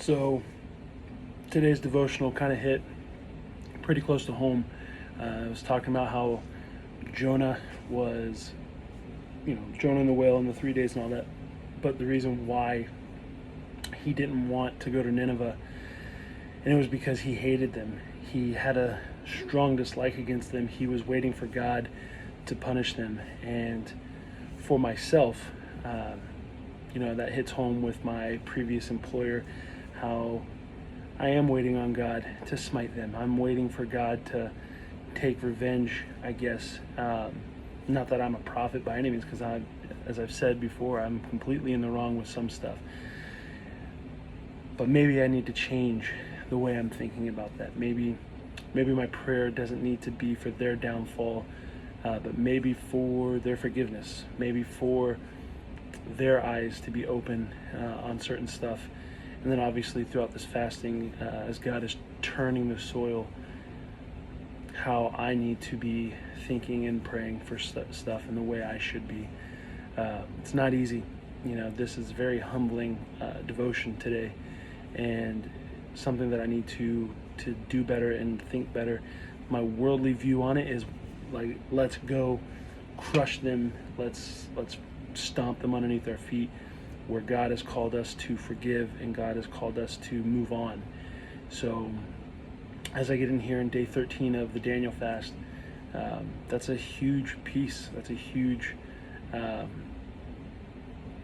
So today's devotional kind of hit pretty close to home. I was talking about how Jonah was, Jonah and the whale and the 3 days and all that. But the reason why he didn't want to go to Nineveh, and it was because he hated them. He had a strong dislike against them. He was waiting for God to punish them. And for myself, that hits home with my previous employer, how I am waiting on God to smite them. I'm waiting for God to take revenge, I guess. Not that I'm a prophet by any means, because as I've said before, I'm completely in the wrong with some stuff. But maybe I need to change the way I'm thinking about that. Maybe my prayer doesn't need to be for their downfall, but maybe for their forgiveness, maybe for their eyes to be open on certain stuff. And then obviously throughout this fasting, as God is turning the soil, how I need to be thinking and praying for stuff in the way I should be. It's not easy. This is very humbling devotion today, and something that I need to do better and think better. My worldly view on it is like, let's go crush them, let's stomp them underneath our feet, where God has called us to forgive and God has called us to move on. So as I get in here in day 13 of the Daniel fast, that's a huge piece. That's a huge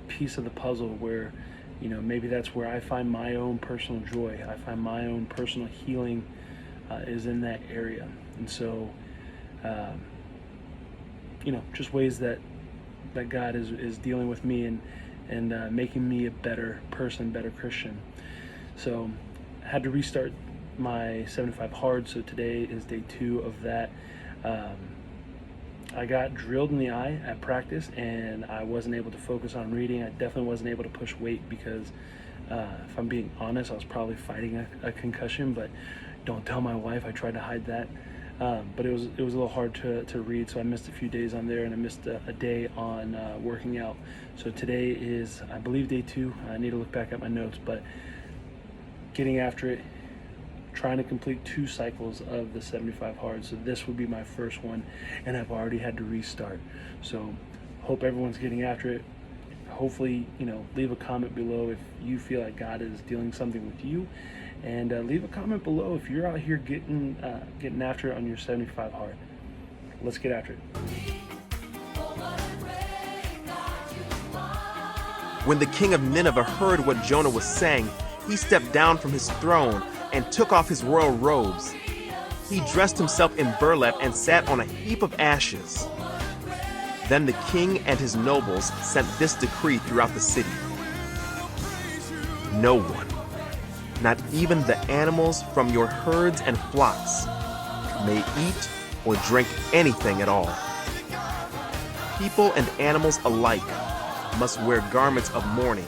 piece of the puzzle where, maybe that's where I find my own personal joy. I find my own personal healing is in that area. And so, just ways that God is dealing with me and making me a better person, better Christian. So I had to restart my 75 hard. So today is day 2 of that. I got drilled in the eye at practice, and I wasn't able to focus on reading. I definitely wasn't able to push weight because, if I'm being honest, I was probably fighting a concussion, but don't tell my wife. I tried to hide that. But it was a little hard to read, so I missed a few days on there, and I missed a day on working out. So today is, I believe, day 2. I need to look back at my notes, but getting after it, trying to complete 2 cycles of the 75 hard. So this would be my first one, and I've already had to restart. So hope everyone's getting after it. Hopefully, leave a comment below if you feel like God is dealing something with you, and leave a comment below if you're out here getting after it on your 75 hard. Let's get after it. When the king of Nineveh heard what Jonah was saying, he stepped down from his throne and took off his royal robes. He dressed himself in burlap and sat on a heap of ashes. Then the king and his nobles sent this decree throughout the city: no one, not even the animals from your herds and flocks, may eat or drink anything at all. People and animals alike must wear garments of mourning,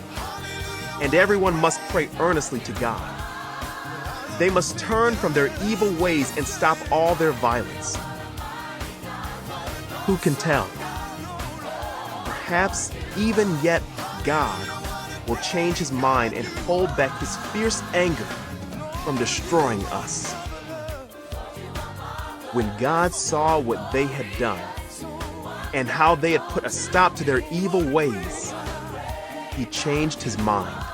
and everyone must pray earnestly to God. They must turn from their evil ways and stop all their violence. Who can tell? Perhaps even yet God will change his mind and hold back his fierce anger from destroying us. When God saw what they had done and how they had put a stop to their evil ways, he changed his mind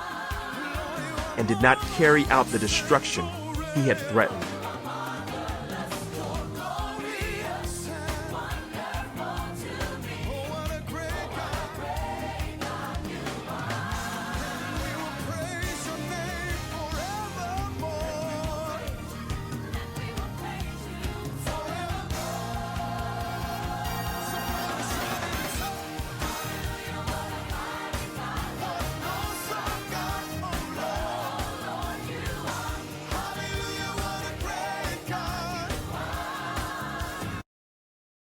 and did not carry out the destruction he had threatened.